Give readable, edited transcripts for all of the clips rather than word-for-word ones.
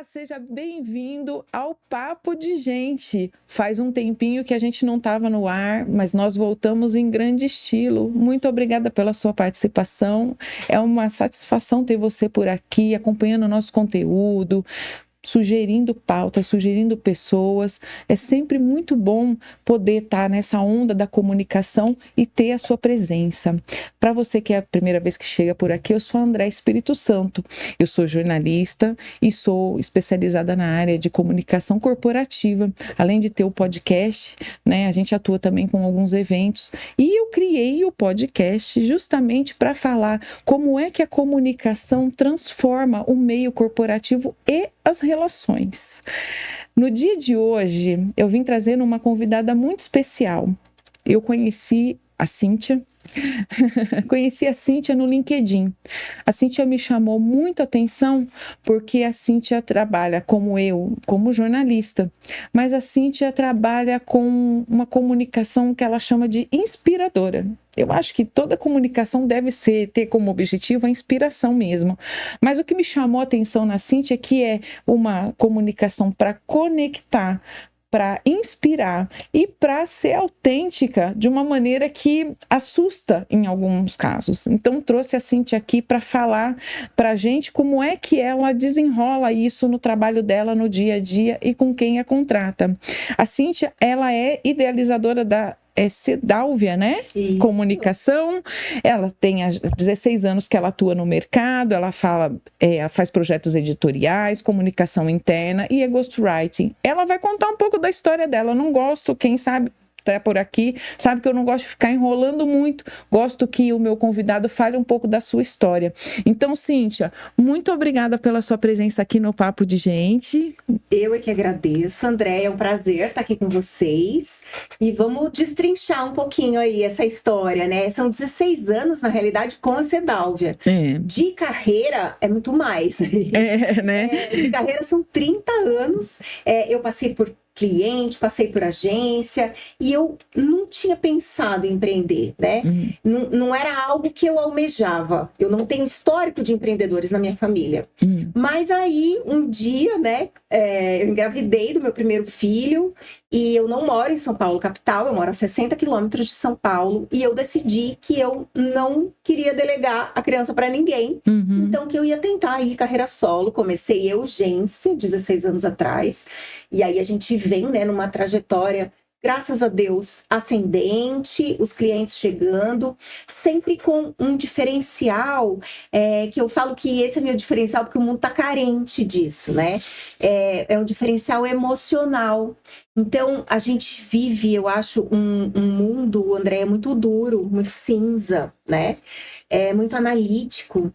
seja bem-vindo ao Papo de Gente. Faz um tempinho que a gente não estava no ar, mas nós voltamos em grande estilo. Muito obrigada pela sua participação. É uma satisfação ter você por aqui, acompanhando o nosso conteúdo, sugerindo pautas, sugerindo pessoas. É sempre muito bom poder estar nessa onda da comunicação e ter a sua presença. Para você que é a primeira vez que chega por aqui, eu sou a André Espírito Santo. Eu sou jornalista e sou especializada na área de comunicação corporativa. Além de ter o podcast, né, a gente atua também com alguns eventos. E eu criei o podcast justamente para falar como é que a comunicação transforma o meio corporativo e as relações. No dia de hoje, eu vim trazendo uma convidada muito especial. Eu conheci a Cíntia. Conheci a Cíntia no LinkedIn. A Cíntia me chamou muito a atenção porque a Cíntia trabalha como eu, como jornalista, mas a Cíntia trabalha com uma comunicação que ela chama de inspiradora. Eu acho que toda comunicação deve ter como objetivo a inspiração mesmo. Mas o que me chamou a atenção na Cíntia é que é uma comunicação para conectar, para inspirar e para ser autêntica de uma maneira que assusta em alguns casos. Então trouxe a Cíntia aqui para falar para a gente como é que ela desenrola isso no trabalho dela no dia a dia e com quem a contrata. A Cíntia, ela é idealizadora da Sedálvia, né? Isso. Comunicação. Ela tem 16 anos que ela atua no mercado, ela faz projetos editoriais, comunicação interna e é ghostwriting. Ela vai contar um pouco da história dela. Eu não gosto, quem sabe tá por aqui, sabe que eu não gosto de ficar enrolando muito, gosto que o meu convidado fale um pouco da sua história. Então, Cíntia, muito obrigada pela sua presença aqui no Papo de Gente. Eu é que agradeço, André, é um prazer estar aqui com vocês e vamos destrinchar um pouquinho aí essa história, né? São 16 anos, na realidade, com a Sedálvia. De carreira é muito mais. Né? De carreira são 30 anos, eu passei por cliente, passei por agência e eu não tinha pensado em empreender, né? Não era algo que eu almejava. Eu não tenho histórico de empreendedores na minha família. Mas aí, um dia, né, eu engravidei do meu primeiro filho e eu não moro em São Paulo, capital, eu moro a 60 quilômetros de São Paulo e eu decidi que eu não queria delegar a criança para ninguém. Então, que eu ia tentar ir carreira solo. Comecei Eugência, 16 anos atrás. E aí a gente vem, né, numa trajetória, graças a Deus, ascendente, os clientes chegando, sempre com um diferencial, que eu falo que esse é meu diferencial porque o mundo está carente disso, né? É um diferencial emocional. Então, a gente vive, eu acho, um mundo, André, muito duro, muito cinza, né? Muito analítico.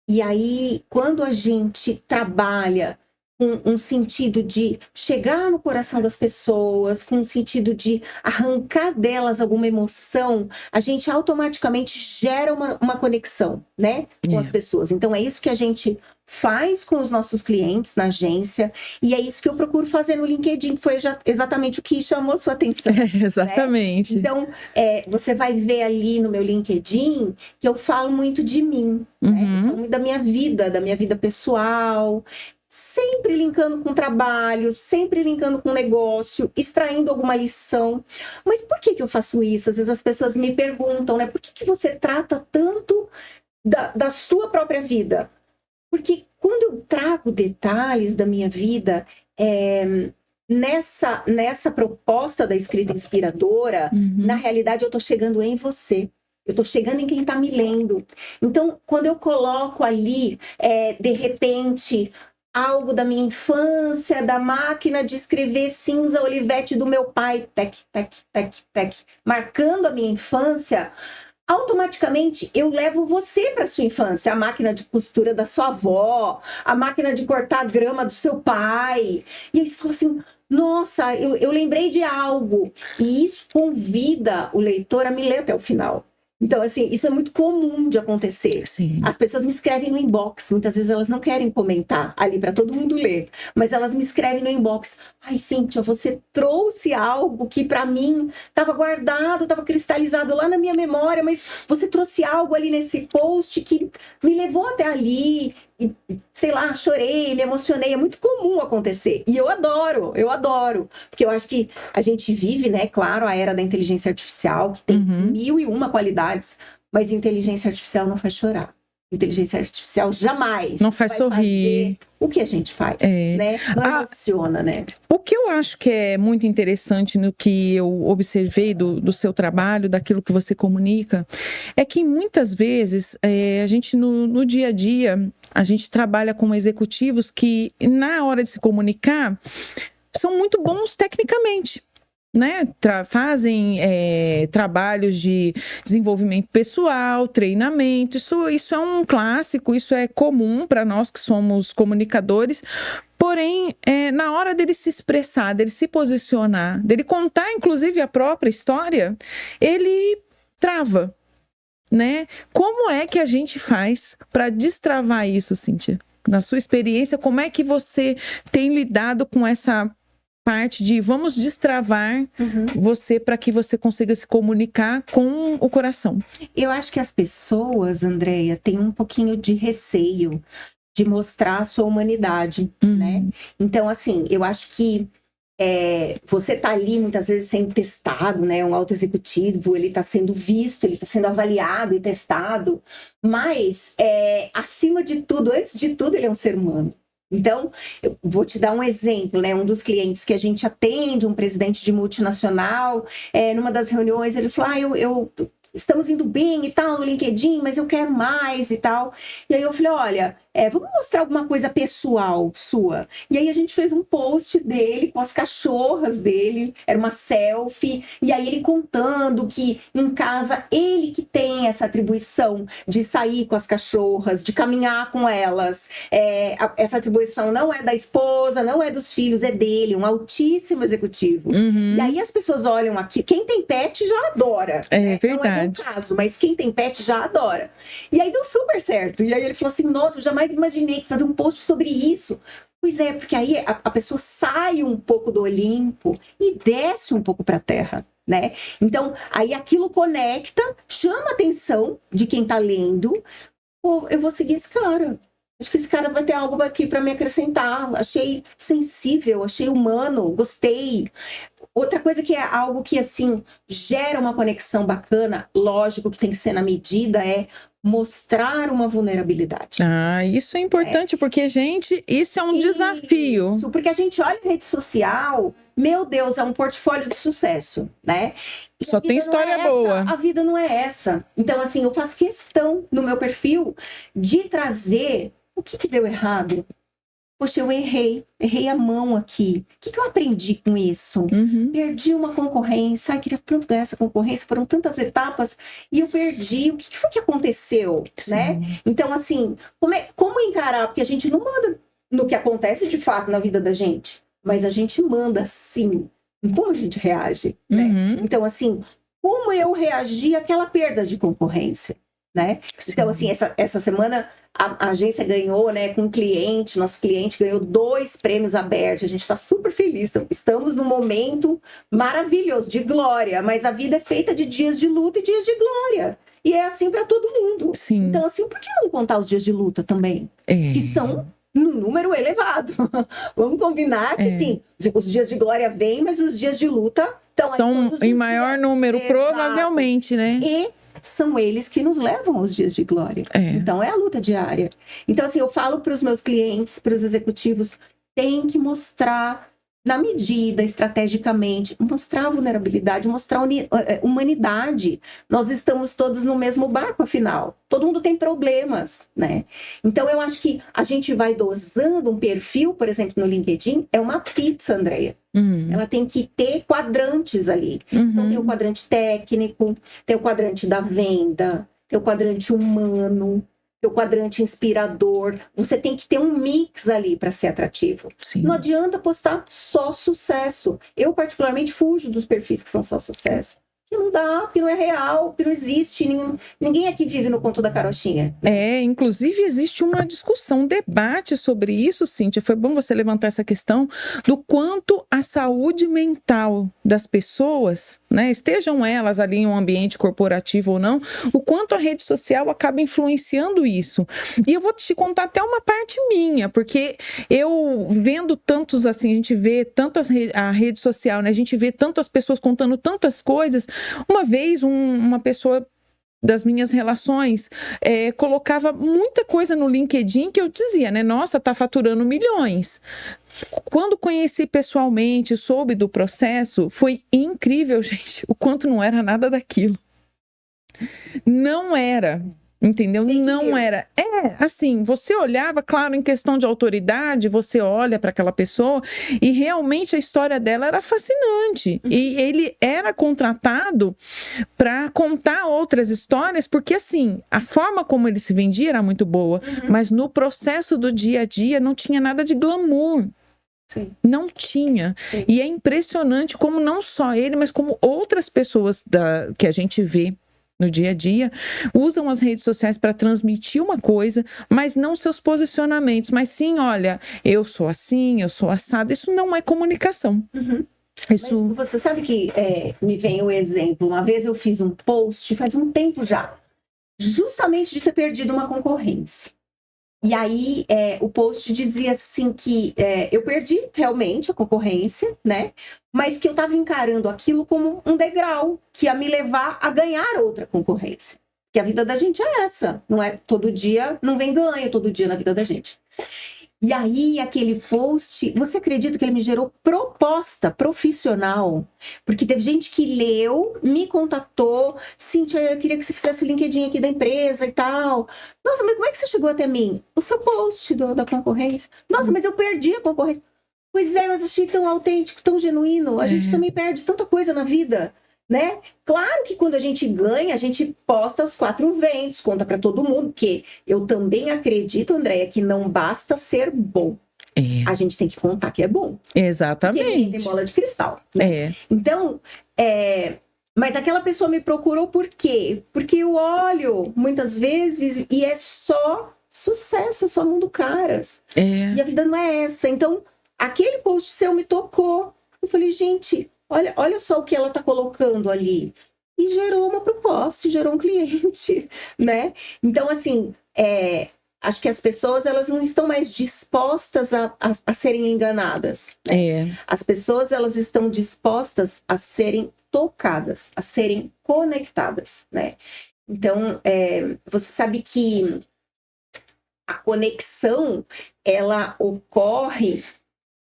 E aí, quando a gente trabalha com um sentido de chegar no coração das pessoas, com um sentido de arrancar delas alguma emoção, a gente automaticamente gera uma conexão, né, com as pessoas. Então, é isso que a gente faz com os nossos clientes na agência, e é isso que eu procuro fazer no LinkedIn, que foi exatamente o que chamou sua atenção. Exatamente. Né? Então, você vai ver ali no meu LinkedIn que eu falo muito de mim, né? Eu falo muito da minha vida pessoal, sempre linkando com trabalho, sempre linkando com negócio, extraindo alguma lição. Mas por que eu faço isso? Às vezes as pessoas me perguntam, né? Por que você trata tanto da sua própria vida? Porque quando eu trago detalhes da minha vida, nessa proposta da escrita inspiradora, na realidade eu estou chegando em você. Eu estou chegando em quem está me lendo. Então, quando eu coloco ali, de repente, algo da minha infância, da máquina de escrever cinza Olivetti do meu pai, tec, tec, tec, tec, marcando a minha infância, automaticamente eu levo você para sua infância, a máquina de costura da sua avó, a máquina de cortar grama do seu pai. E aí você fala assim, nossa, eu lembrei de algo. E isso convida o leitor a me ler até o final. Então, assim, isso é muito comum de acontecer. Sim. As pessoas me escrevem no inbox, muitas vezes elas não querem comentar ali para todo mundo ler, mas elas me escrevem no inbox: ai, Cíntia, você trouxe algo que para mim estava guardado, estava cristalizado lá na minha memória, mas você trouxe algo ali nesse post que me levou até ali, e, sei lá, chorei, me emocionei. É muito comum acontecer, e eu adoro, porque eu acho que a gente vive, né, claro, a era da inteligência artificial, que tem 1001 qualidades, mas inteligência artificial não faz chorar. Inteligência artificial jamais não faz sorrir. O que a gente faz, né? Não emociona, né? O que eu acho que é muito interessante no que eu observei do seu trabalho, daquilo que você comunica, é que muitas vezes a gente no dia a dia, a gente trabalha com executivos que na hora de se comunicar são muito bons tecnicamente, né? Fazem trabalhos de desenvolvimento pessoal, treinamento, isso é um clássico, isso é comum para nós que somos comunicadores. Porém, na hora dele se expressar, dele se posicionar, dele contar inclusive a própria história, ele trava, né? Como é que a gente faz para destravar isso, Cíntia? Na sua experiência, como é que você tem lidado com essa parte de vamos destravar você para que você consiga se comunicar com o coração? Eu acho que as pessoas, Andréia, têm um pouquinho de receio de mostrar a sua humanidade, né? Então, assim, eu acho que você tá ali muitas vezes sendo testado, né? Um alto executivo, ele tá sendo visto, ele tá sendo avaliado e testado, mas acima de tudo, antes de tudo, ele é um ser humano. Então, eu vou te dar um exemplo, né? Um dos clientes que a gente atende, um presidente de multinacional, numa das reuniões, ele falou: estamos indo bem e tal no LinkedIn, mas eu quero mais e tal. E aí eu falei: olha, vamos mostrar alguma coisa pessoal sua. E aí a gente fez um post dele com as cachorras dele, era uma selfie, e aí ele contando que em casa ele que tem essa atribuição de sair com as cachorras, de caminhar com elas. Essa atribuição não é da esposa, não é dos filhos, é dele, um altíssimo executivo. E aí as pessoas olham aqui, quem tem pet já adora. É verdade. Não é o caso, mas quem tem pet já adora. E aí deu super certo. E aí ele falou assim: nossa, eu jamais imaginei que fazer um post sobre isso. Pois é, porque aí a pessoa sai um pouco do Olimpo e desce um pouco para a terra, né? Então, aí aquilo conecta, chama a atenção de quem tá lendo. Pô, eu vou seguir esse cara. Acho que esse cara vai ter algo aqui para me acrescentar. Achei sensível, achei humano, gostei. Outra coisa que é algo que, assim, gera uma conexão bacana, lógico que tem que ser na medida, é mostrar uma vulnerabilidade. Isso é importante, porque, gente, isso é um desafio. Isso, porque a gente olha a rede social, meu Deus, é um portfólio de sucesso, né? E só tem história boa. A vida não é essa. Então, assim, eu faço questão no meu perfil de trazer o que deu errado. Poxa, eu errei a mão aqui. O que eu aprendi com isso? Perdi uma concorrência. Queria tanto ganhar essa concorrência. Foram tantas etapas e eu perdi. O que foi que aconteceu? Né? Então, assim, como encarar? Porque a gente não manda no que acontece de fato na vida da gente, mas a gente manda, sim, em como a gente reage. Né? Então, assim, como eu reagi àquela perda de concorrência? Né? Então, assim, essa semana a agência ganhou, né, com um cliente, nosso cliente ganhou 2 prêmios abertos, a gente está super feliz, estamos num momento maravilhoso, de glória, mas a vida é feita de dias de luta e dias de glória, e é assim para todo mundo. Então, assim, por que não contar os dias de luta também? Que são num número elevado. Vamos combinar que, sim, os dias de glória vêm, mas os dias de luta são em maior número. Exato. Provavelmente, né? E são eles que nos levam aos dias de glória. Então, é a luta diária. Então, assim, eu falo para os meus clientes, para os executivos, tem que mostrar, na medida, estrategicamente, mostrar a vulnerabilidade, mostrar a humanidade. Nós estamos todos no mesmo barco, afinal. Todo mundo tem problemas, né? Então, eu acho que a gente vai dosando um perfil, por exemplo, no LinkedIn, é uma pizza, Andréia. Ela tem que ter quadrantes ali. Então, tem o quadrante técnico, tem o quadrante da venda, tem o quadrante humano, tem o quadrante inspirador. Você tem que ter um mix ali para ser atrativo. Não adianta postar só sucesso. Eu, particularmente, fujo dos perfis que são só sucesso. que não dá, que não é real, que não existe. Ninguém aqui vive no conto da carochinha. Inclusive existe uma discussão, um debate sobre isso, Cíntia. Foi bom você levantar essa questão do quanto a saúde mental das pessoas, né, estejam elas ali em um ambiente corporativo ou não, o quanto a rede social acaba influenciando isso. E eu vou te contar até uma parte minha, porque eu vendo tantos, assim, a gente vê tantas a rede social, né, a gente vê tantas pessoas contando tantas coisas. Uma vez, uma pessoa das minhas relações colocava muita coisa no LinkedIn que eu dizia, né? Nossa, tá faturando milhões. Quando conheci pessoalmente, soube do processo, foi incrível, gente, o quanto não era nada daquilo. Não era. Entendeu? Não era. Assim, você olhava, claro, em questão de autoridade, você olha para aquela pessoa e realmente a história dela era fascinante. E ele era contratado para contar outras histórias, porque, assim, a forma como ele se vendia era muito boa, mas no processo do dia a dia não tinha nada de glamour. Sim. Não tinha. Sim. E é impressionante como não só ele, mas como outras pessoas que a gente vê no dia a dia, usam as redes sociais para transmitir uma coisa, mas não seus posicionamentos, mas sim, olha, eu sou assim, eu sou assado. Isso não é comunicação. Isso... Mas você sabe que me vem o exemplo, uma vez eu fiz um post, faz um tempo já, justamente de ter perdido uma concorrência. E aí o post dizia assim que eu perdi realmente a concorrência, né? Mas que eu estava encarando aquilo como um degrau que ia me levar a ganhar outra concorrência. Porque a vida da gente é essa, não é todo dia, não vem ganho todo dia na vida da gente. E aí, aquele post, você acredita que ele me gerou proposta profissional? Porque teve gente que leu, me contatou, Cíntia, eu queria que você fizesse o LinkedIn aqui da empresa e tal. Nossa, mas como é que você chegou até mim? O seu post da concorrência. Nossa, mas eu perdi a concorrência. Pois é, mas achei tão autêntico, tão genuíno. A gente também perde tanta coisa na vida, né? Claro que quando a gente ganha, a gente posta os 4 ventos, conta para todo mundo, porque eu também acredito, Andréia, que não basta ser bom. A gente tem que contar que é bom. Exatamente. Porque ninguém tem bola de cristal. Né? Então, mas aquela pessoa me procurou por quê? Porque eu olho muitas vezes e é só sucesso, só mundo caras. E a vida não é essa. Então, aquele post seu me tocou. Eu falei, gente, olha só o que ela está colocando ali. E gerou uma proposta, gerou um cliente, né? Então, assim, acho que as pessoas, elas não estão mais dispostas a serem enganadas. Né? As pessoas, elas estão dispostas a serem tocadas, a serem conectadas, né? Então, você sabe que a conexão, ela ocorre,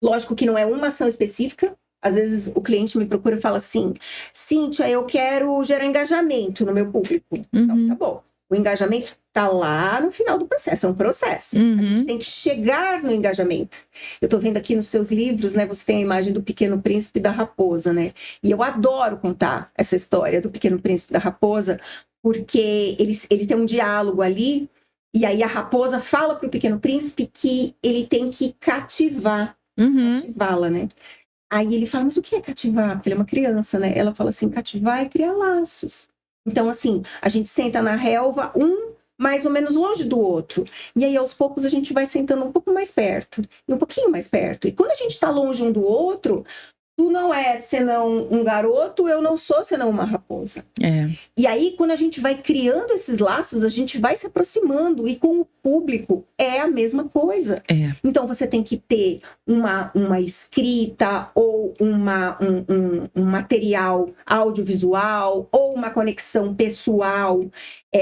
lógico que não é uma ação específica. Às vezes o cliente me procura e fala assim, Cíntia, eu quero gerar engajamento no meu público. Então, tá bom. O engajamento tá lá no final do processo, é um processo. A gente tem que chegar no engajamento. Eu tô vendo aqui nos seus livros, né, você tem a imagem do Pequeno Príncipe e da Raposa, né? E eu adoro contar essa história do Pequeno Príncipe e da Raposa, porque eles têm um diálogo ali, e aí a raposa fala pro Pequeno Príncipe que ele tem que cativá-la, né? Aí ele fala, mas o que é cativar? Porque ele é uma criança, né? Ela fala assim, cativar é criar laços. Então, assim, a gente senta na relva, um mais ou menos longe do outro. E aí, aos poucos, a gente vai sentando um pouco mais perto. E um pouquinho mais perto. E quando a gente tá longe um do outro, tu não é senão um garoto, eu não sou senão uma raposa. E aí, quando a gente vai criando esses laços, a gente vai se aproximando. E com o público é a mesma coisa. Então, você tem que ter uma escrita ou um material audiovisual ou uma conexão pessoal,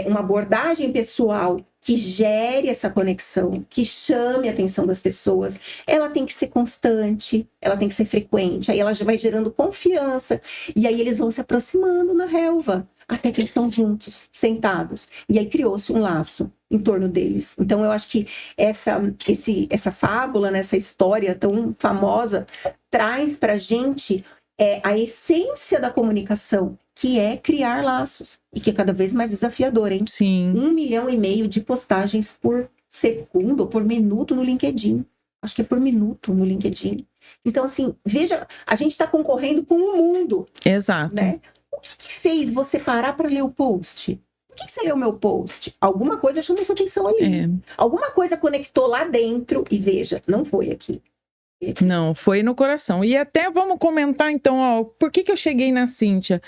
uma abordagem pessoal que gere essa conexão, que chame a atenção das pessoas. Ela tem que ser constante, ela tem que ser frequente, aí ela já vai gerando confiança, e aí eles vão se aproximando na relva, até que eles estão juntos, sentados, e aí criou-se um laço em torno deles. Então eu acho que essa fábula, né, essa história tão famosa, traz pra gente a essência da comunicação, que é criar laços, e que é cada vez mais desafiador, hein? Sim. 1,5 milhão de postagens por segundo ou por minuto no LinkedIn. Acho que é por minuto no LinkedIn. Então, assim, veja, a gente está concorrendo com o mundo. Exato. Né? O que fez você parar para ler o post? Por que você leu meu post? Alguma coisa chamou sua atenção ali. Alguma coisa conectou lá dentro e veja, não foi aqui. Não, foi no coração. E até vamos comentar então, ó, por que eu cheguei na Cíntia?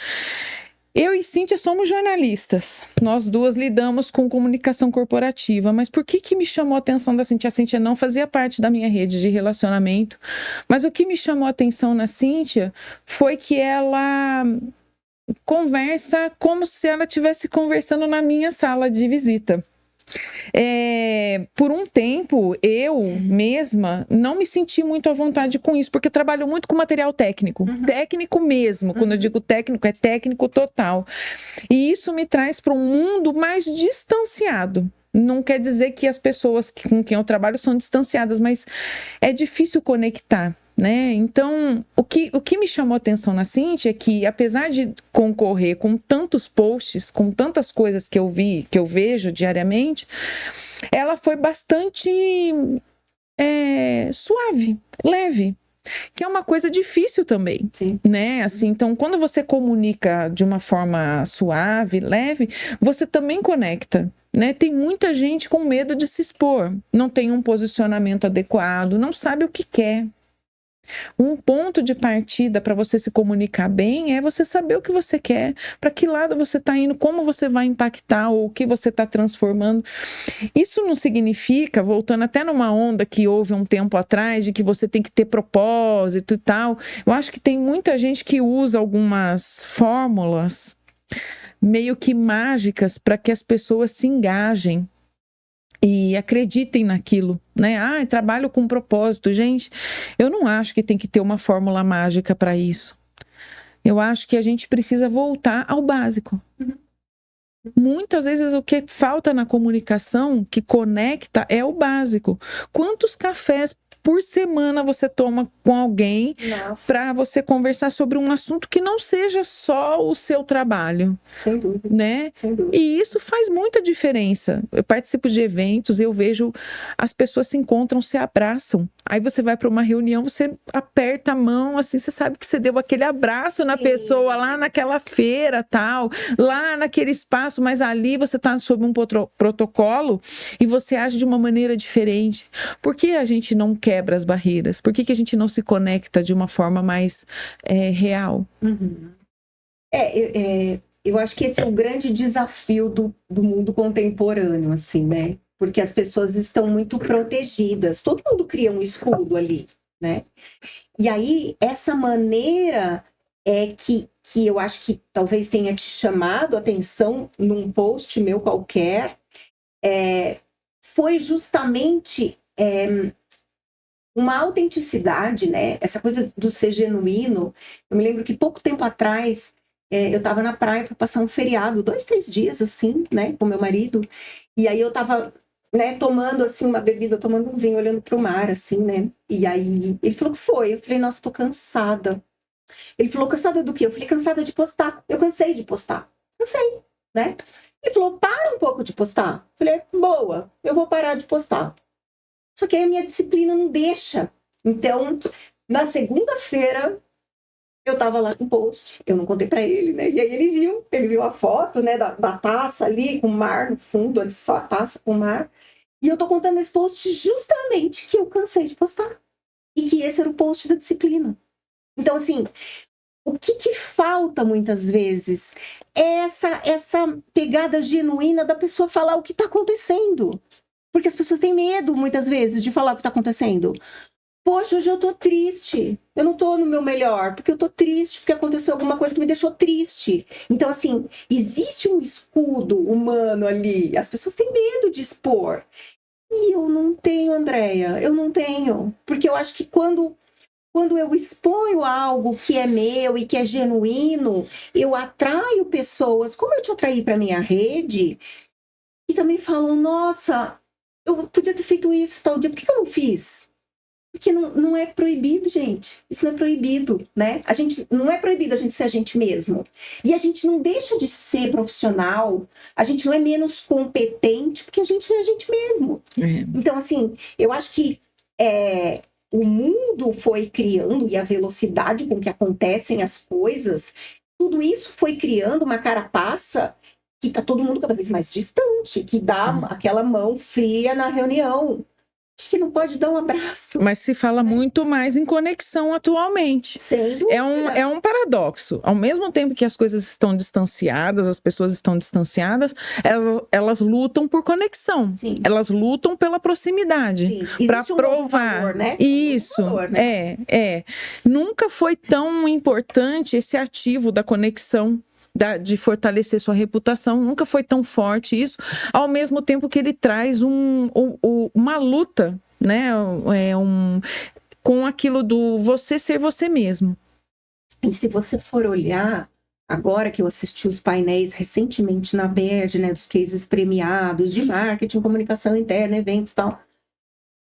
Eu e Cíntia somos jornalistas. Nós duas lidamos com comunicação corporativa. Mas por que me chamou a atenção da Cíntia? A Cíntia não fazia parte da minha rede de relacionamento. Mas o que me chamou a atenção na Cíntia foi que ela conversa como se ela estivesse conversando na minha sala de visita. Por um tempo, eu mesma não me senti muito à vontade com isso, porque eu trabalho muito com material técnico, técnico mesmo. Quando eu digo técnico, é técnico total. E isso me traz para um mundo mais distanciado. Não quer dizer que as pessoas com quem eu trabalho são distanciadas, mas é difícil conectar. Né? Então, o que me chamou a atenção na Cíntia é que, apesar de concorrer com tantos posts, com tantas coisas que eu vejo diariamente, ela foi bastante suave, leve, que é uma coisa difícil também. Sim. Né? Assim, então, quando você comunica de uma forma suave, leve, você também conecta. Né? Tem muita gente com medo de se expor, não tem um posicionamento adequado, não sabe o que quer. Um ponto de partida para você se comunicar bem é você saber o que você quer, para que lado você está indo, como você vai impactar ou o que você está transformando. Isso não significa, voltando até numa onda que houve um tempo atrás, de que você tem que ter propósito e tal. Eu acho que tem muita gente que usa algumas fórmulas meio que mágicas para que as pessoas se engajem e acreditem naquilo, né? Trabalho com propósito. Gente, eu não acho que tem que ter uma fórmula mágica para isso. Eu acho que a gente precisa voltar ao básico. Muitas vezes o que falta na comunicação, que conecta, é o básico. Quantos cafés por semana você toma com alguém para você conversar sobre um assunto que não seja só o seu trabalho? Sem dúvida. Né? Sem dúvida. E isso faz muita diferença. Eu participo de eventos, eu vejo as pessoas se encontram, se abraçam. Aí você vai para uma reunião, você aperta a mão, assim, você sabe que você deu aquele abraço na pessoa lá naquela feira, tal, lá naquele espaço, mas ali você está sob um protocolo e você age de uma maneira diferente. Por que a gente não quebra as barreiras? Por que a gente não se conecta de uma forma mais real? Eu acho que esse é o grande desafio do mundo contemporâneo, assim, né? Porque as pessoas estão muito protegidas. Todo mundo cria um escudo ali, né? E aí, essa maneira que eu acho que talvez tenha te chamado a atenção num post meu qualquer, foi justamente uma autenticidade, né? Essa coisa do ser genuíno. Eu me lembro que pouco tempo atrás, eu estava na praia para passar um feriado, 2, 3 dias, assim, né? Com meu marido. E aí eu estava, né, tomando, assim, uma bebida, tomando um vinho, olhando para o mar, assim, né? E aí ele falou que foi. Eu falei, nossa, tô cansada. Ele falou, cansada do quê? Eu falei, cansada de postar. Eu cansei de postar. Cansei, né? Ele falou, para um pouco de postar. Eu falei, boa, eu vou parar de postar. Só que aí a minha disciplina não deixa. Então, na segunda-feira, eu tava lá com o post. Eu não contei pra ele, né? E aí ele viu a foto, né, da taça ali, com o mar no fundo, ali só a taça com o mar. E eu tô contando esse post justamente que eu cansei de postar. E que esse era o post da disciplina. Então, assim, o que falta muitas vezes é essa pegada genuína da pessoa falar o que tá acontecendo. Porque as pessoas têm medo, muitas vezes, de falar o que está acontecendo. Poxa, hoje eu tô triste. Eu não tô no meu melhor, porque eu tô triste, porque aconteceu alguma coisa que me deixou triste. Então, assim, existe um escudo humano ali. As pessoas têm medo de expor. E eu não tenho, Andréia. Eu não tenho. Porque eu acho que quando eu exponho algo que é meu e que é genuíno, eu atraio pessoas, como eu te atraí para minha rede, e também falam, nossa, eu podia ter feito isso tal dia, por que eu não fiz? Porque não é proibido, gente. Isso não é proibido, né? Não é proibido a gente ser a gente mesmo. E a gente não deixa de ser profissional, a gente não é menos competente, porque a gente é a gente mesmo. Então, assim, eu acho que o mundo foi criando, e a velocidade com que acontecem as coisas, tudo isso foi criando uma carapaça que tá todo mundo cada vez mais distante, que dá aquela mão fria na reunião, que não pode dar um abraço. Mas se fala muito mais em conexão atualmente. Sem dúvida. É um paradoxo. Ao mesmo tempo que as coisas estão distanciadas, as pessoas estão distanciadas, elas lutam por conexão. Sim. Elas lutam pela proximidade. Para provar. Valor, né? Isso. Valor, né? Nunca foi tão importante esse ativo da conexão, de fortalecer sua reputação, nunca foi tão forte isso, ao mesmo tempo que ele traz uma luta, né, com aquilo do você ser você mesmo. E se você for olhar, agora que eu assisti os painéis recentemente na BERD, né, dos cases premiados de marketing, comunicação interna, eventos e tal,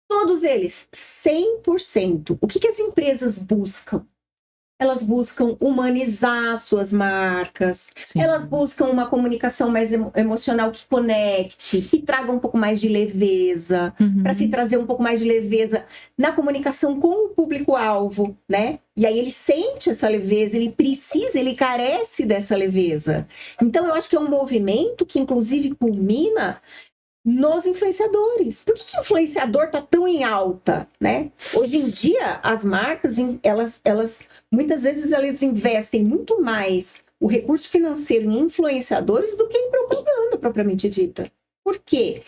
todos eles, 100%. O que as empresas buscam? Elas buscam humanizar suas marcas. Sim. Elas buscam uma comunicação mais emocional que conecte, que traga um pouco mais de leveza, para se trazer um pouco mais de leveza na comunicação com o público-alvo, né? E aí ele sente essa leveza, ele carece dessa leveza. Então eu acho que é um movimento que inclusive culmina nos influenciadores. Por que o influenciador está tão em alta, né? Hoje em dia, as marcas, elas muitas vezes elas investem muito mais o recurso financeiro em influenciadores do que em propaganda propriamente dita. Por quê?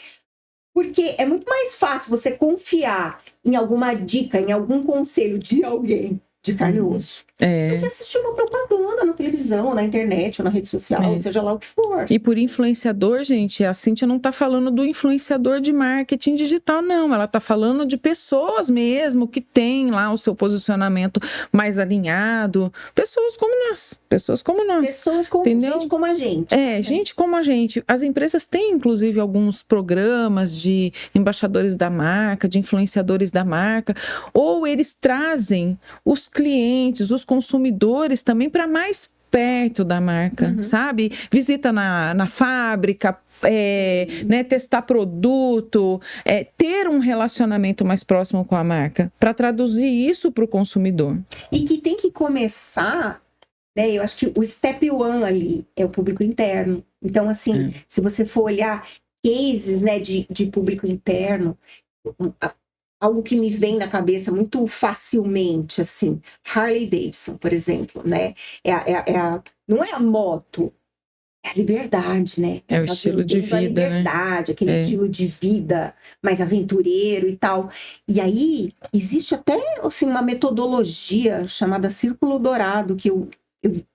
Porque é muito mais fácil você confiar em alguma dica, em algum conselho de alguém de carne e osso, do que assistir uma propaganda na televisão, na internet ou na rede social, seja lá o que for. E por influenciador, gente, a Cíntia não está falando do influenciador de marketing digital, não. Ela está falando de pessoas mesmo que têm lá o seu posicionamento mais alinhado. Pessoas como nós. Pessoas como entendeu? Gente como a gente. Gente como a gente. As empresas têm, inclusive, alguns programas de embaixadores da marca, de influenciadores da marca, ou eles trazem os clientes, os consumidores também para mais perto da marca, sabe? Visita na fábrica, né, testar produto, ter um relacionamento mais próximo com a marca, para traduzir isso para o consumidor. E que tem que começar, né? Eu acho que o step one ali é o público interno. Então, assim, se você for olhar cases, né, de público interno, algo que me vem na cabeça muito facilmente, assim, Harley Davidson, por exemplo, né? Não é a moto, é a liberdade, né? É o estilo de vida, a liberdade, né? Aquele estilo de vida mais aventureiro e tal. E aí, existe até, assim, uma metodologia chamada Círculo Dourado, que eu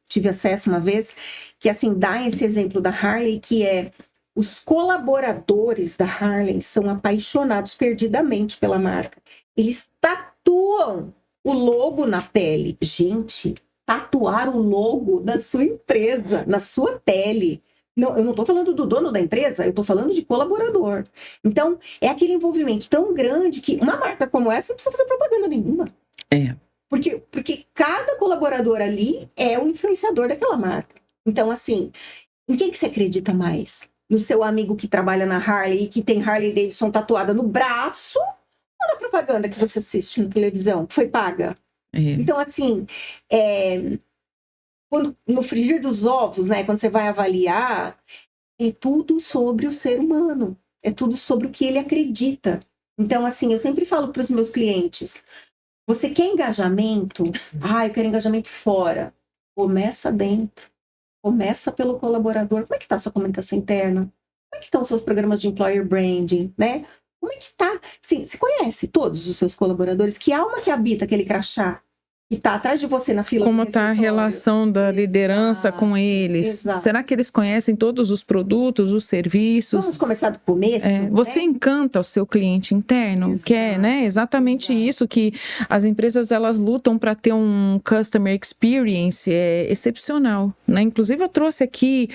tive acesso uma vez, que, assim, dá esse exemplo da Harley, que é: os colaboradores da Harley são apaixonados perdidamente pela marca. Eles tatuam o logo na pele. Gente, tatuar o logo da sua empresa, na sua pele. Não, eu não estou falando do dono da empresa, eu estou falando de colaborador. Então, é aquele envolvimento tão grande que uma marca como essa não precisa fazer propaganda nenhuma. Porque cada colaborador ali é o influenciador daquela marca. Então, assim, em quem que você acredita mais? No seu amigo que trabalha na Harley e que tem Harley Davidson tatuada no braço, ou na propaganda que você assiste na televisão, que foi paga? Então, assim, no frigir dos ovos, né, quando você vai avaliar, é tudo sobre o ser humano, é tudo sobre o que ele acredita. Então, assim, eu sempre falo para os meus clientes: você quer engajamento? Eu quero engajamento fora. Começa dentro. Começa pelo colaborador. Como é que está a sua comunicação interna? Como é que estão os seus programas de employer branding, né? Como é que está? Sim, você conhece todos os seus colaboradores? Que alma que habita aquele crachá que está atrás de você na fila? Como está a relação da liderança com eles? Exato. Será que eles conhecem todos os produtos, os serviços? Vamos começar do começo. Você encanta o seu cliente interno, que é, né, exatamente isso que as empresas elas lutam para ter um customer experience excepcional, né? Inclusive eu trouxe aqui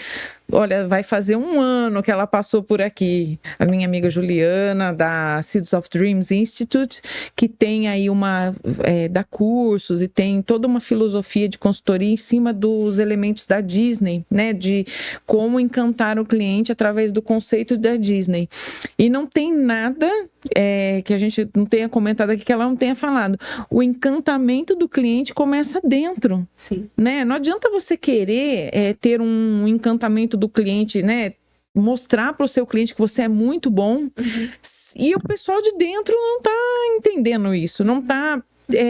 Olha, vai fazer 1 ano que ela passou por aqui. A minha amiga Juliana, da Seeds of Dreams Institute, que tem aí dá cursos e tem toda uma filosofia de consultoria em cima dos elementos da Disney, né? De como encantar o cliente através do conceito da Disney. E não tem nada que a gente não tenha comentado aqui, que ela não tenha falado. O encantamento do cliente começa dentro. Sim. Né? Não adianta você querer ter um encantamento do cliente, né? Mostrar para o seu cliente que você é muito bom, e o pessoal de dentro não está entendendo isso, não está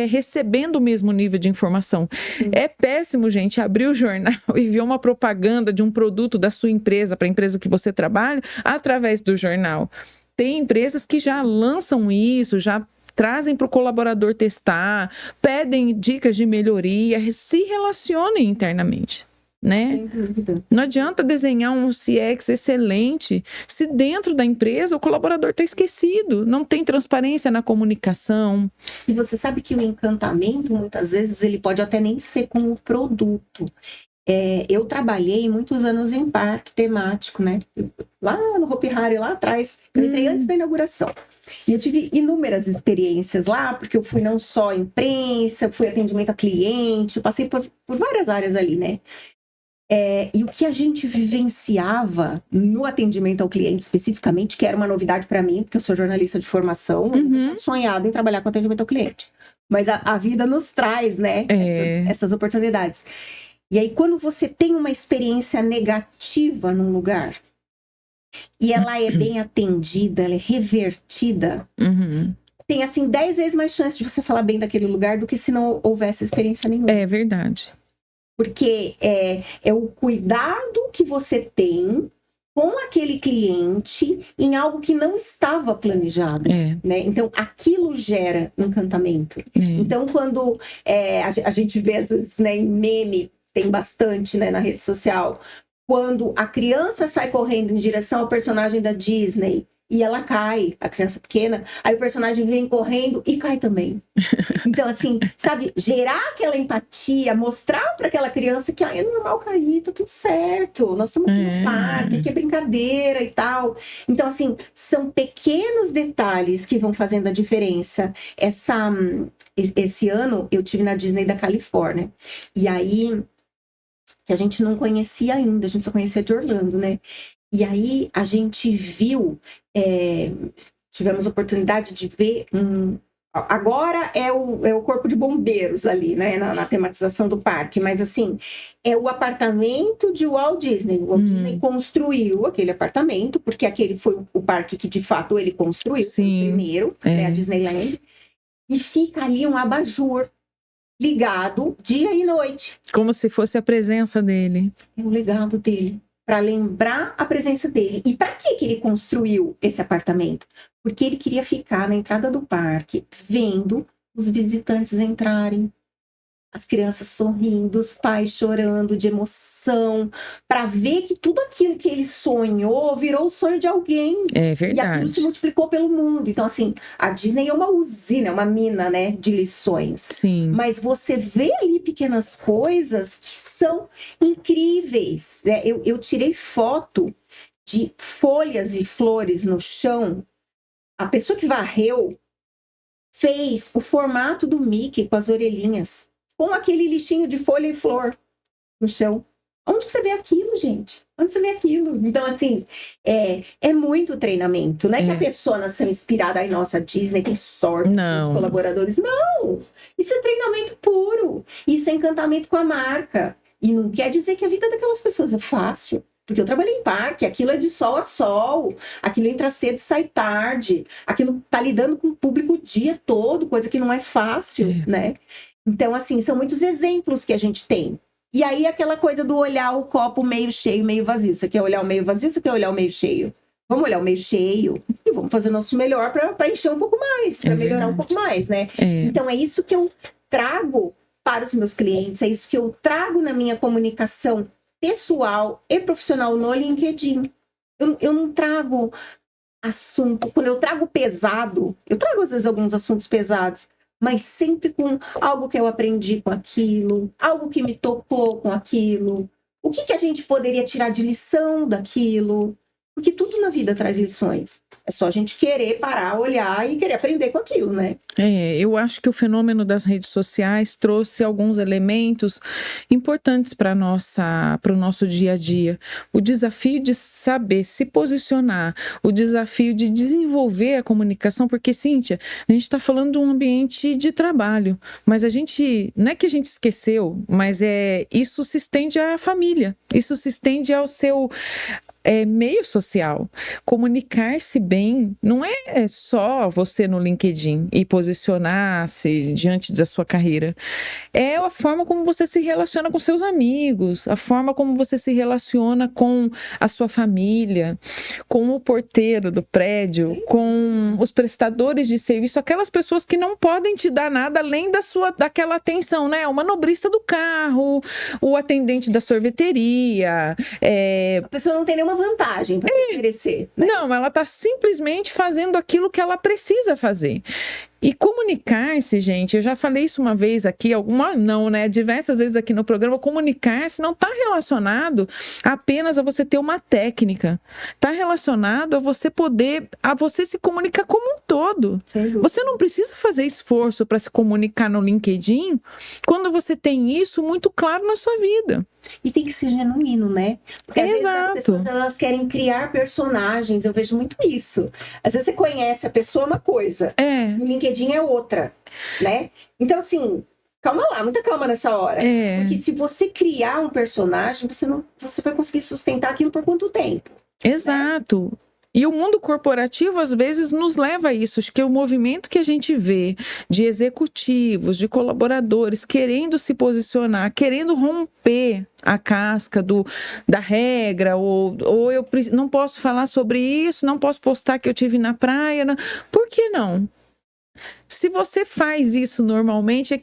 recebendo o mesmo nível de informação. É péssimo, gente, abrir o jornal e ver uma propaganda de um produto da sua empresa para a empresa que você trabalha através do jornal. Tem empresas que já lançam isso, já trazem para o colaborador testar, pedem dicas de melhoria, se relacionem internamente, né? Sem dúvida. Não adianta desenhar um CX excelente se dentro da empresa o colaborador está esquecido, não tem transparência na comunicação. E você sabe que o encantamento, muitas vezes, ele pode até nem ser com o produto. Eu trabalhei muitos anos em parque temático, né? Lá no Hopi Hari, lá atrás. Eu entrei antes da inauguração. E eu tive inúmeras experiências lá, porque eu fui não só imprensa, fui atendimento a cliente, passei por várias áreas ali, né? E o que a gente vivenciava no atendimento ao cliente especificamente, que era uma novidade para mim, porque eu sou jornalista de formação, eu nunca tinha sonhado em trabalhar com atendimento ao cliente. Mas a vida nos traz, né? Essas oportunidades. E aí, quando você tem uma experiência negativa num lugar e ela é bem atendida, ela é revertida, tem, assim, 10 vezes mais chance de você falar bem daquele lugar do que se não houvesse experiência nenhuma. É verdade. Porque é o cuidado que você tem com aquele cliente em algo que não estava planejado, né? Então, aquilo gera encantamento. Então, quando a gente vê, às vezes, né, em meme, tem bastante, né, na rede social, quando a criança sai correndo em direção ao personagem da Disney e ela cai, a criança pequena, aí o personagem vem correndo e cai também. Então, assim, sabe, gerar aquela empatia, mostrar para aquela criança que é normal cair, tá tudo certo, nós estamos aqui no parque, que é brincadeira e tal. Então, assim, são pequenos detalhes que vão fazendo a diferença. Esse ano eu tive na Disney da Califórnia, e aí que a gente não conhecia ainda, a gente só conhecia de Orlando, né? E aí a gente viu, tivemos a oportunidade de ver agora é o corpo de bombeiros ali, né, na tematização do parque, mas assim, é o apartamento de Walt Disney. O Walt Disney construiu aquele apartamento, porque aquele foi o parque que de fato ele construiu, foi o primeiro, né, a Disneyland, e fica ali um abajur ligado dia e noite. Como se fosse a presença dele. É o legado dele, para lembrar a presença dele. E para que ele construiu esse apartamento? Porque ele queria ficar na entrada do parque, vendo os visitantes entrarem, as crianças sorrindo, os pais chorando de emoção, para ver que tudo aquilo que ele sonhou virou o sonho de alguém. É verdade. E aquilo se multiplicou pelo mundo. Então, assim, a Disney é uma usina, é uma mina, né, de lições. Sim. Mas você vê ali pequenas coisas que são incríveis, né? Eu tirei foto de folhas e flores no chão. A pessoa que varreu fez o formato do Mickey com as orelhinhas, com aquele lixinho de folha e flor no chão. Onde que você vê aquilo, gente? Onde você vê aquilo? Então, assim, é muito treinamento. Não é que a pessoa nasceu inspirada, ai, nossa, a Disney tem sorte com os colaboradores. Não! Isso é treinamento puro. Isso é encantamento com a marca. E não quer dizer que a vida daquelas pessoas é fácil. Porque eu trabalhei em parque, aquilo é de sol a sol, aquilo entra cedo e sai tarde, aquilo tá lidando com o público o dia todo, coisa que não é fácil, né? Então, assim, são muitos exemplos que a gente tem. E aí, aquela coisa do olhar o copo meio cheio, meio vazio. Você quer olhar o meio vazio, você quer olhar o meio cheio? Vamos olhar o meio cheio e vamos fazer o nosso melhor para encher um pouco mais, para melhorar um pouco mais, né? Então, é isso que eu trago para os meus clientes, é isso que eu trago na minha comunicação pessoal e profissional no LinkedIn. Eu não trago assunto, quando eu trago pesado, eu trago às vezes alguns assuntos pesados, mas sempre com algo que eu aprendi com aquilo, algo que me tocou com aquilo, O que a gente poderia tirar de lição daquilo? Porque tudo na vida traz lições. É só a gente querer parar, olhar e querer aprender com aquilo, né? Eu acho que o fenômeno das redes sociais trouxe alguns elementos importantes para o nosso dia a dia. O desafio de saber se posicionar, o desafio de desenvolver a comunicação, porque, Cíntia, a gente está falando de um ambiente de trabalho, mas não é que a gente esqueceu, mas isso se estende à família, isso se estende ao seu meio social. Comunicar-se bem não é só você no LinkedIn e posicionar-se diante da sua carreira. É a forma como você se relaciona com seus amigos, a forma como você se relaciona com a sua família, com o porteiro do prédio, com os prestadores de serviço, aquelas pessoas que não podem te dar nada além daquela atenção, né? O manobrista do carro, o atendente da sorveteria. A pessoa não tem nenhuma vantagem para oferecer, né? Não, ela está simplesmente fazendo aquilo que ela precisa fazer. E comunicar-se, gente, eu já falei isso uma vez aqui, diversas vezes aqui no programa, comunicar-se não está relacionado apenas a você ter uma técnica. Está relacionado a você se comunicar como um todo. Você não precisa fazer esforço para se comunicar no LinkedIn quando você tem isso muito claro na sua vida. E tem que ser genuíno, né? Porque às vezes as pessoas elas querem criar personagens, eu vejo muito isso. Às vezes você conhece a pessoa uma coisa, no LinkedIn é outra, né? Então assim, calma lá, muita calma nessa hora. Porque se você criar um personagem, você vai conseguir sustentar aquilo por quanto tempo? Exato. Né? E o mundo corporativo, às vezes, nos leva a isso. Acho que o movimento que a gente vê de executivos, de colaboradores querendo se posicionar, querendo romper a casca da regra, ou eu não posso falar sobre isso, não posso postar que eu tive na praia. Não. Por que não? Se você faz isso normalmente,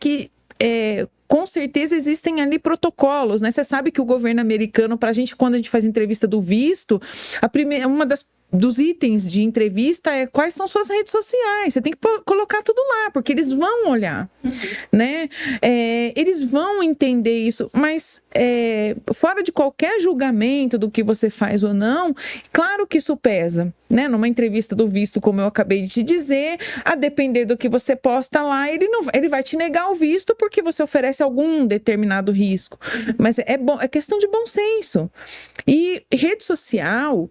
com certeza existem ali protocolos, né? Você sabe que o governo americano, quando a gente faz entrevista do visto, uma dos itens de entrevista é quais são suas redes sociais. Você tem que colocar tudo lá, porque eles vão olhar, né? Eles vão entender isso, mas fora de qualquer julgamento do que você faz ou não, claro que isso pesa, né? Numa entrevista do visto, como eu acabei de te dizer, a depender do que você posta lá, ele vai te negar o visto porque você oferece algum determinado risco. Mas é questão de bom senso. E rede social,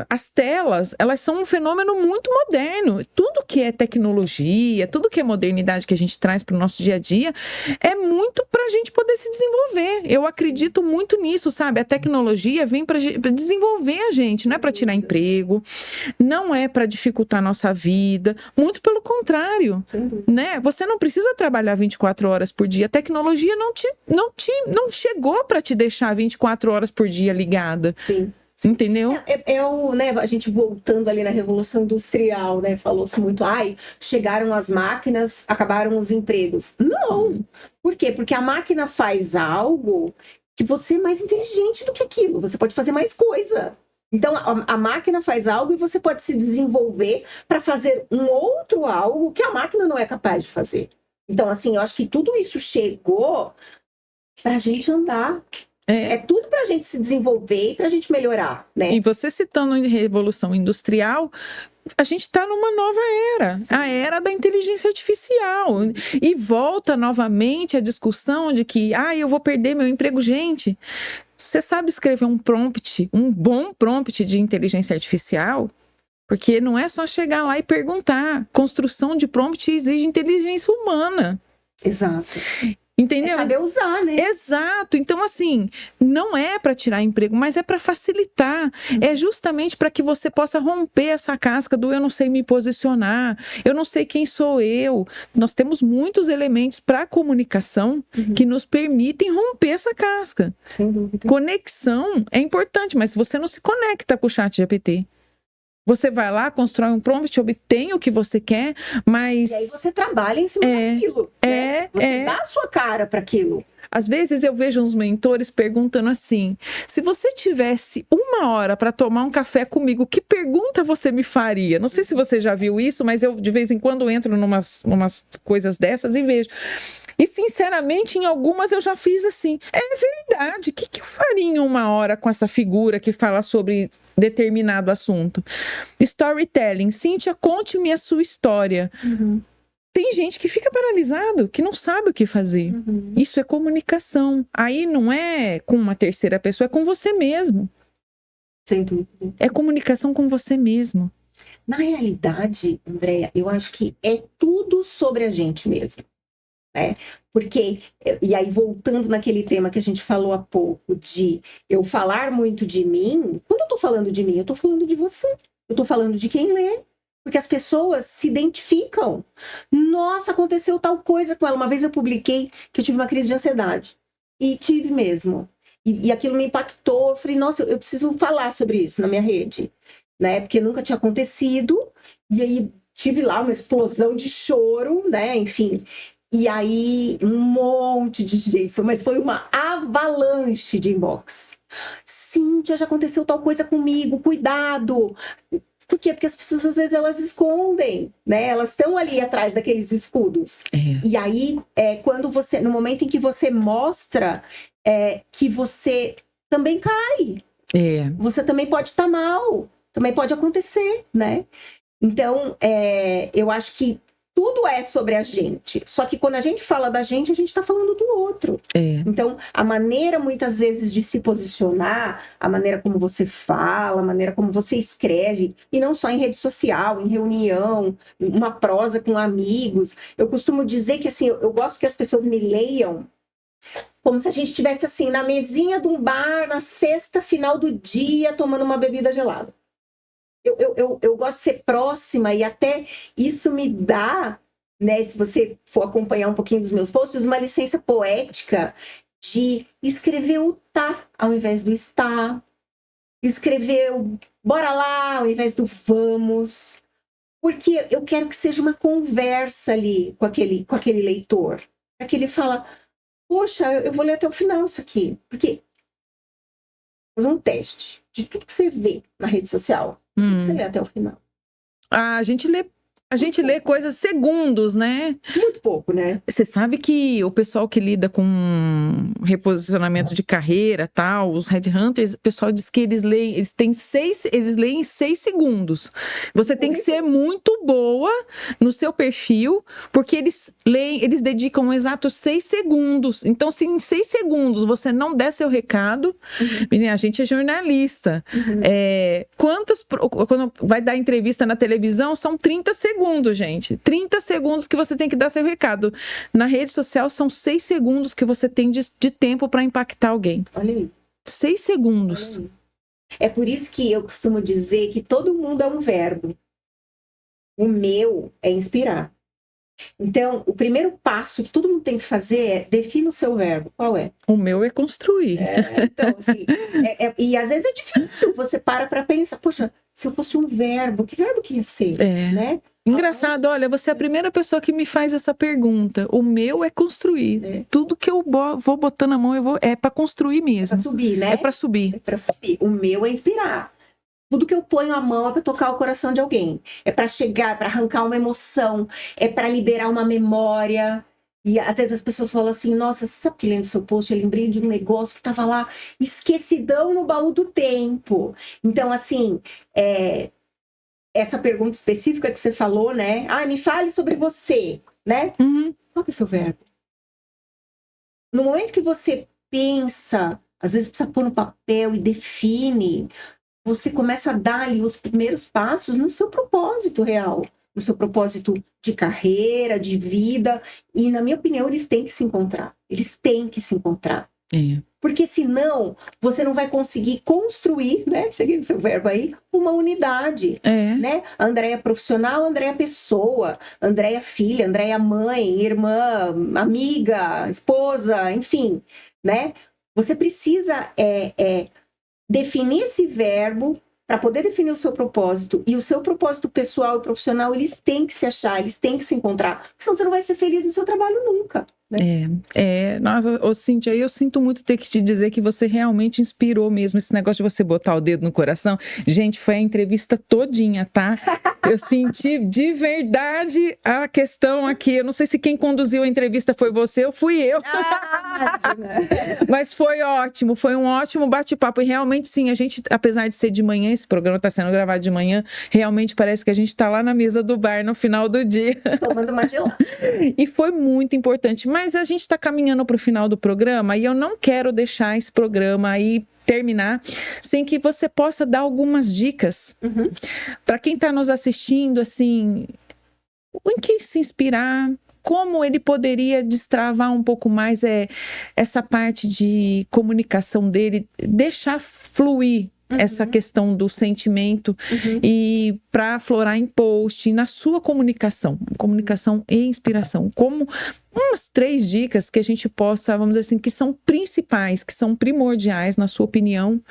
as telas, elas são um fenômeno muito moderno. Tudo que é tecnologia, tudo que é modernidade que a gente traz para o nosso dia a dia, é muito para a gente poder se desenvolver. Eu acredito muito nisso, sabe? A tecnologia vem para desenvolver a gente, não é para tirar emprego, não é para dificultar a nossa vida, muito pelo contrário, né? Você não precisa trabalhar 24 horas por dia. A tecnologia não chegou para te deixar 24 horas por dia ligada. Sim. Entendeu? Né, a gente voltando ali na Revolução Industrial, né? Falou-se muito, chegaram as máquinas, acabaram os empregos. Não! Por quê? Porque a máquina faz algo que você é mais inteligente do que aquilo. Você pode fazer mais coisa. Então, a máquina faz algo e você pode se desenvolver para fazer um outro algo que a máquina não é capaz de fazer. Então, assim, eu acho que tudo isso chegou para a gente andar. É tudo para a gente se desenvolver e para a gente melhorar, né? E você citando a Revolução Industrial, a gente está numa nova era, a era da inteligência artificial. E volta novamente a discussão de que, eu vou perder meu emprego. Gente, você sabe escrever um bom prompt de inteligência artificial? Porque não é só chegar lá e perguntar. Construção de prompt exige inteligência humana. Exato. Entendeu? É saber usar, né? Exato. Então, assim, não é para tirar emprego, mas é para facilitar. É justamente para que você possa romper essa casca do eu não sei me posicionar, eu não sei quem sou eu. Nós temos muitos elementos para a comunicação que nos permitem romper essa casca. Sem dúvida. Conexão é importante, mas se você não se conecta com o ChatGPT, você vai lá, constrói um prompt, obtém o que você quer, mas... E aí você trabalha em cima daquilo. Né? Você dá a sua cara para aquilo. Às vezes eu vejo uns mentores perguntando assim: se você tivesse 1 hora para tomar um café comigo, que pergunta você me faria? Não sei se você já viu isso, mas eu de vez em quando entro numas coisas dessas e vejo. E sinceramente, em algumas eu já fiz assim. É verdade, o que eu faria em 1 hora com essa figura que fala sobre determinado assunto? Storytelling. Cíntia, conte-me a sua história. Tem gente que fica paralisado, que não sabe o que fazer. Isso é comunicação. Aí não é com uma terceira pessoa, é com você mesmo. Sem dúvida. É comunicação com você mesmo. Na realidade, Andréia, eu acho que é tudo sobre a gente mesmo. Né? Porque, e aí voltando naquele tema que a gente falou há pouco, de eu falar muito de mim, quando eu tô falando de mim, eu tô falando de você. Eu tô falando de quem lê. Porque as pessoas se identificam. Nossa, aconteceu tal coisa com ela. Uma vez eu publiquei que eu tive uma crise de ansiedade. E tive mesmo. E aquilo me impactou. Eu falei, nossa, eu preciso falar sobre isso na minha rede. Né? Porque nunca tinha acontecido. E aí tive lá uma explosão de choro, né? Enfim. E aí um monte de gente. Mas foi uma avalanche de inbox. Cíntia, já aconteceu tal coisa comigo. Cuidado. Por quê? Porque as pessoas, às vezes, elas escondem, né? Elas estão ali atrás daqueles escudos. E aí, quando você, no momento em que você mostra que você também cai. Você também pode estar mal. Também pode acontecer, né? Então, eu acho que tudo é sobre a gente. Só que quando a gente fala da gente, a gente está falando do outro. Então, a maneira, muitas vezes, de se posicionar, a maneira como você fala, a maneira como você escreve, e não só em rede social, em reunião, uma prosa com amigos. Eu costumo dizer que, assim, eu gosto que as pessoas me leiam como se a gente estivesse, assim, na mesinha de um bar, na sexta final do dia, tomando uma bebida gelada. Eu gosto de ser próxima e até isso me dá, né, se você for acompanhar um pouquinho dos meus posts, uma licença poética de escrever o tá ao invés do está, escrever o bora lá ao invés do vamos, porque eu quero que seja uma conversa ali com aquele leitor, para que ele fala, poxa, eu vou ler até o final isso aqui, porque fazer um teste de tudo que você vê na rede social. Você lê até o final. A gente lê coisas segundos, né? Muito pouco, né? Você sabe que o pessoal que lida com reposicionamento de carreira, tal, os headhunters, o pessoal diz que eles leem em 6 segundos. Você tem que ser muito boa no seu perfil, porque eles dedicam exatos 6 segundos. Então, se em 6 segundos você não der seu recado, a gente é jornalista. Quando vai dar entrevista na televisão, são 30 segundos, gente. 30 segundos que você tem que dar seu recado. Na rede social, são 6 segundos que você tem de tempo para impactar alguém. Olha aí. 6 segundos. Olha aí. É por isso que eu costumo dizer que todo mundo é um verbo. O meu é inspirar. Então, o primeiro passo que todo mundo tem que fazer é definir o seu verbo. Qual é? O meu é construir. Então, assim, e às vezes é difícil. Você para pensar, poxa, se eu fosse um verbo, que verbo que ia ser? Né? Engraçado, olha, você é a primeira pessoa que me faz essa pergunta. O meu é construir. Tudo que eu vou botando a mão, é para construir mesmo. É para subir, né? É para subir. É para subir. O meu é inspirar. Tudo que eu ponho a mão é para tocar o coração de alguém. É para chegar, para arrancar uma emoção. É para liberar uma memória. E às vezes as pessoas falam assim, nossa, você sabe que lendo seu post, eu lembrei de um negócio que estava lá esquecidão no baú do tempo. Então, assim, essa pergunta específica que você falou, né? Me fale sobre você, né? Qual que é o seu verbo? No momento que você pensa, às vezes precisa pôr no papel e define, você começa a dar ali os primeiros passos no seu propósito real, no seu propósito de carreira, de vida. E, na minha opinião, eles têm que se encontrar. Eles têm que se encontrar. Porque senão você não vai conseguir construir, né? Cheguei no seu verbo aí, uma unidade. Né? Andréia profissional, Andréia pessoa, Andréia filha, Andréia mãe, irmã, amiga, esposa, enfim, né? Você precisa definir esse verbo para poder definir o seu propósito. E o seu propósito pessoal e profissional, eles têm que se achar, eles têm que se encontrar. Porque senão você não vai ser feliz no seu trabalho nunca. Nossa, Cíntia, eu sinto muito ter que te dizer que você realmente inspirou mesmo esse negócio de você botar o dedo no coração. Gente, foi a entrevista todinha, tá? Eu senti de verdade a questão aqui. Eu não sei se quem conduziu a entrevista foi você ou fui eu. Mas foi ótimo, foi um ótimo bate-papo. E realmente, sim, a gente, apesar de ser de manhã, esse programa está sendo gravado de manhã, realmente parece que a gente está lá na mesa do bar no final do dia. Tomando uma gelada. E foi muito importante. Mas a gente está caminhando para o final do programa e eu não quero deixar esse programa aí terminar sem que você possa dar algumas dicas para quem está nos assistindo, assim, em que se inspirar, como ele poderia destravar um pouco mais essa parte de comunicação dele, deixar fluir essa questão do sentimento e para aflorar em post, na sua comunicação e inspiração, como umas 3 dicas que a gente possa, vamos dizer assim, que são principais, que são primordiais na sua opinião,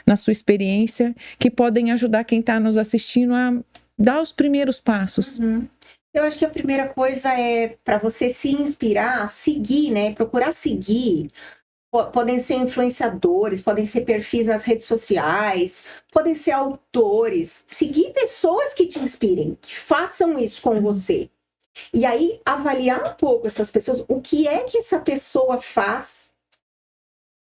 na sua experiência, que podem ajudar quem está nos assistindo a dar os primeiros passos. Eu acho que a primeira coisa é para você se inspirar, seguir, né? Procurar seguir. Podem ser influenciadores, podem ser perfis nas redes sociais, podem ser autores. Seguir pessoas que te inspirem, que façam isso com você. E aí, avaliar um pouco essas pessoas, o que é que essa pessoa faz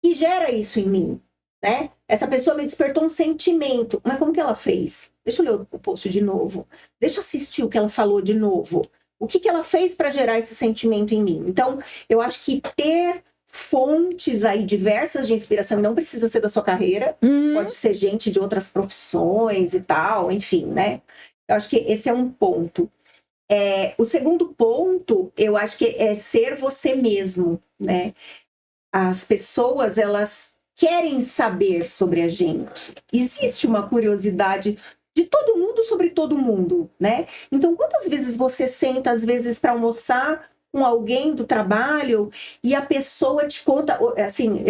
que gera isso em mim, né? Essa pessoa me despertou um sentimento, mas como que ela fez? Deixa eu ler o post de novo. Deixa eu assistir o que ela falou de novo. O que ela fez para gerar esse sentimento em mim? Então, eu acho que ter fontes aí diversas de inspiração, e não precisa ser da sua carreira, pode ser gente de outras profissões e tal, enfim, né? Eu acho que esse é um ponto. O segundo ponto, eu acho que é ser você mesmo, né? As pessoas, elas querem saber sobre a gente. Existe uma curiosidade de todo mundo sobre todo mundo, né? Então, quantas vezes você senta, às vezes, para almoçar com alguém do trabalho e a pessoa te conta, assim,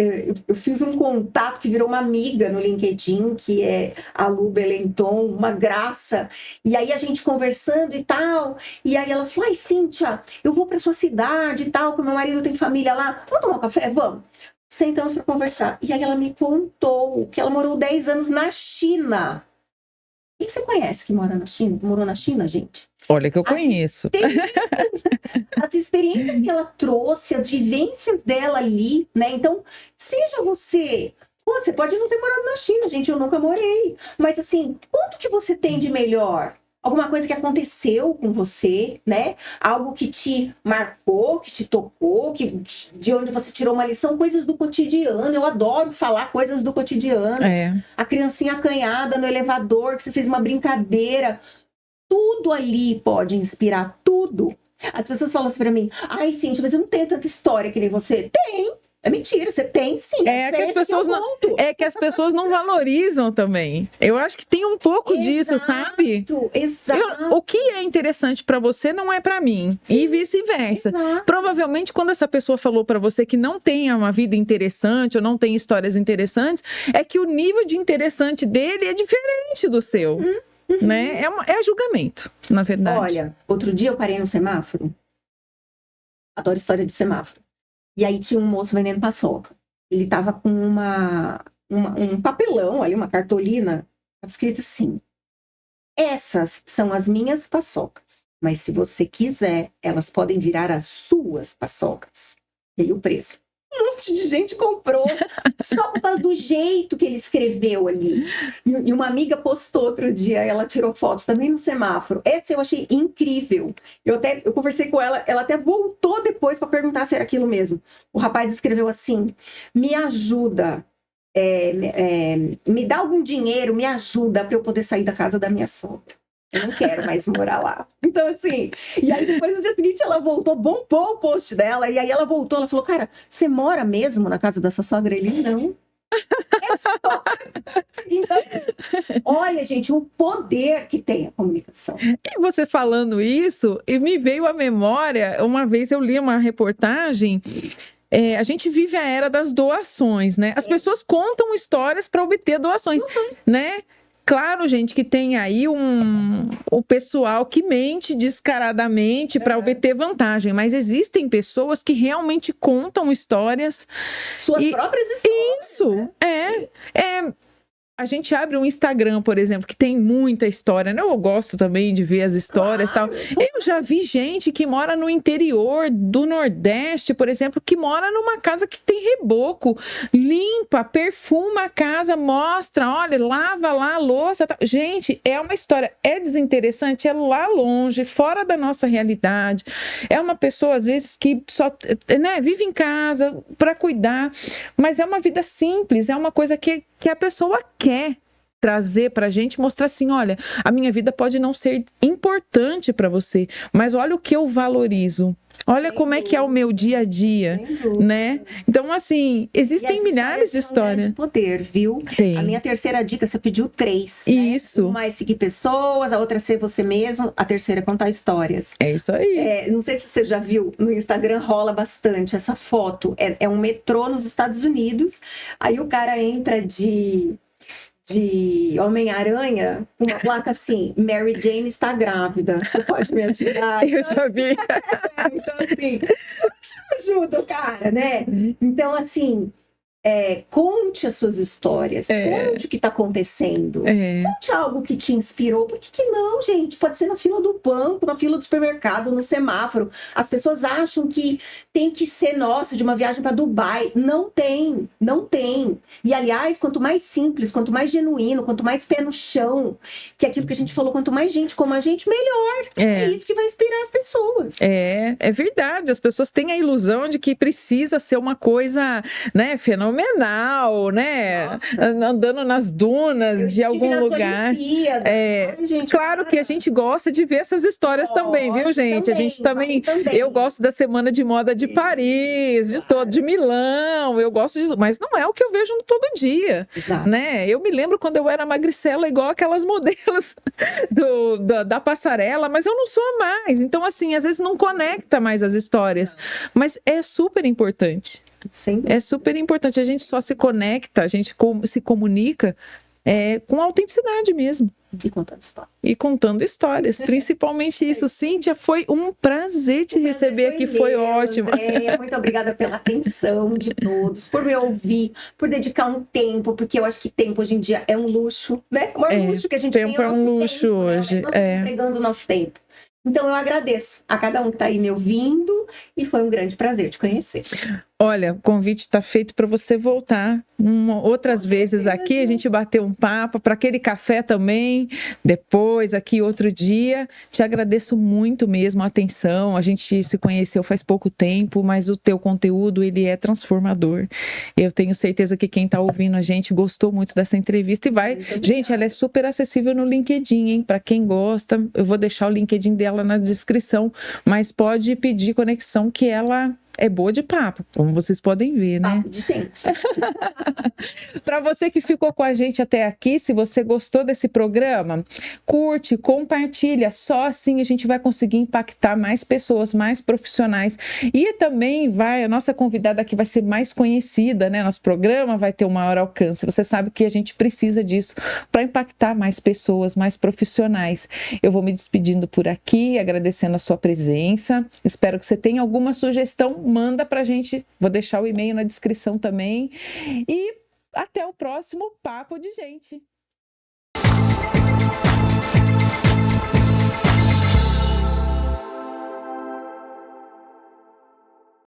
eu fiz um contato que virou uma amiga no LinkedIn, que é a Lu Belenton, uma graça, e aí a gente conversando e tal, e aí ela falou, ai Cíntia, eu vou para sua cidade e tal, que meu marido tem família lá, vamos tomar um café? Vamos. Sentamos para conversar, e aí ela me contou que ela morou 10 anos na China. Quem você conhece que morou na China, gente? Olha que eu conheço. As experiências que ela trouxe, as vivências dela ali, né? Então, seja você... Você pode não ter morado na China, gente, eu nunca morei. Mas, assim, quanto que você tem de melhor? Alguma coisa que aconteceu com você, né? Algo que te marcou, que te tocou, de onde você tirou uma lição, coisas do cotidiano. Eu adoro falar coisas do cotidiano. A criancinha acanhada no elevador, que você fez uma brincadeira. Tudo ali pode inspirar, tudo. As pessoas falam assim pra mim, ai, Cíntia, mas eu não tenho tanta história que nem você. Tem. É mentira, você tem sim. Que as pessoas não valorizam também. Eu acho que tem um pouco disso, sabe? Exato. O que é interessante pra você não é pra mim. Sim, e vice-versa. Provavelmente, quando essa pessoa falou pra você que não tem uma vida interessante ou não tem histórias interessantes, é que o nível de interessante dele é diferente do seu. Né? É julgamento, na verdade. Olha, outro dia eu parei no semáforo. Adoro história de semáforo. E aí tinha um moço vendendo paçoca. Ele tava com um papelão ali, uma cartolina, escrito assim: essas são as minhas paçocas, mas se você quiser, elas podem virar as suas paçocas. E aí o preço. Um monte de gente comprou só por causa do jeito que ele escreveu ali. E uma amiga postou outro dia, ela tirou foto também no semáforo. Essa eu achei incrível. Eu conversei com ela, ela até voltou depois para perguntar se era aquilo mesmo. O rapaz escreveu assim: me ajuda, me dá algum dinheiro, me ajuda para eu poder sair da casa da minha sogra. Eu não quero mais morar lá. Então, assim... E aí, depois, no dia seguinte, ela voltou, bombou o post dela. E aí, ela voltou, ela falou, cara, você mora mesmo na casa dessa sogra? Ele, não. É só... Então, olha, gente, o poder que tem a comunicação. E você falando isso, me veio à memória, uma vez eu li uma reportagem... a gente vive a era das doações, né? Sim. As pessoas contam histórias para obter doações, né? Claro, gente, que tem aí o pessoal que mente descaradamente para obter vantagem, mas existem pessoas que realmente contam histórias. Suas próprias histórias. Isso, né? A gente abre um Instagram, por exemplo, que tem muita história, né? Eu gosto também de ver as histórias e tal. Eu já vi gente que mora no interior do Nordeste, por exemplo, que mora numa casa que tem reboco, limpa, perfuma a casa, mostra, olha, lava lá a louça. Tal. Gente, é uma história, é desinteressante, é lá longe, fora da nossa realidade. É uma pessoa, às vezes, que só vive em casa para cuidar, mas é uma vida simples, é uma coisa que a pessoa quer trazer para a gente, mostrar assim, olha, a minha vida pode não ser importante para você, mas olha o que eu valorizo. Olha como é que é o meu dia a dia, né? Então, assim, existem milhares de histórias. Um poder, viu? Tem. A minha terceira dica, você pediu 3. Isso. Né? Uma é seguir pessoas, a outra é ser você mesmo, a terceira é contar histórias. É isso aí. Não sei se você já viu, no Instagram rola bastante essa foto. É um metrô nos Estados Unidos, aí o cara entra de Homem-Aranha, uma placa assim, Mary Jane está grávida. Você pode me ajudar? Eu já vi. Então, assim, você ajuda o cara, né? Então, assim, conte as suas histórias, conte o que está acontecendo, conte algo que te inspirou. Por que não, gente? Pode ser na fila do banco, na fila do supermercado, no semáforo. As pessoas acham que tem que ser, nossa, de uma viagem para Dubai. Não tem, não tem. E, aliás, quanto mais simples, quanto mais genuíno, quanto mais pé no chão, que é aquilo que a gente falou, quanto mais gente como a gente, melhor. É isso que vai inspirar as pessoas. É verdade. As pessoas têm a ilusão de que precisa ser uma coisa, né, fenomenal, né? Nossa. Andando nas dunas de algum lugar. Ai, gente, claro que a gente gosta de ver essas histórias também, viu, gente? Também, a gente também. Eu gosto da Semana de Moda de Paris, de Milão. Eu gosto de, mas não é o que eu vejo todo dia, né? Eu me lembro quando eu era magricela, igual aquelas modelos da passarela, mas eu não sou mais. Então, assim, às vezes não conecta mais as histórias, mas é super importante. Sim. É super importante. A gente só se conecta, a gente se comunica com autenticidade mesmo. E contando histórias. Principalmente isso. Cíntia, foi um prazer te receber aqui. Foi ótimo. Andréia, muito obrigada pela atenção de todos, por me ouvir, por dedicar um tempo, porque eu acho que tempo hoje em dia é um luxo, né? Um luxo que a gente tem. Tempo é um luxo tempo, hoje. Né? Nós estamos entregando o nosso tempo. Então, eu agradeço a cada um que está aí me ouvindo e foi um grande prazer te conhecer. Olha, o convite está feito para você voltar outras vezes aqui, a gente bater um papo, para aquele café também, depois, aqui outro dia. Te agradeço muito mesmo a atenção, a gente se conheceu faz pouco tempo, mas o teu conteúdo, ele é transformador. Eu tenho certeza que quem está ouvindo a gente gostou muito dessa entrevista e vai... Gente, ela é super acessível no LinkedIn, hein? Para quem gosta, eu vou deixar o LinkedIn dela na descrição, mas pode pedir conexão que ela... é boa de papo, como vocês podem ver, né? Papo de gente. Para você que ficou com a gente até aqui, se você gostou desse programa, curte, compartilha. Só assim a gente vai conseguir impactar mais pessoas, mais profissionais. E também a nossa convidada aqui vai ser mais conhecida, né? Nosso programa vai ter um maior alcance. Você sabe que a gente precisa disso para impactar mais pessoas, mais profissionais. Eu vou me despedindo por aqui, agradecendo a sua presença. Espero que você tenha alguma sugestão. Manda pra gente, vou deixar o e-mail na descrição também. E até o próximo Papo de Gente.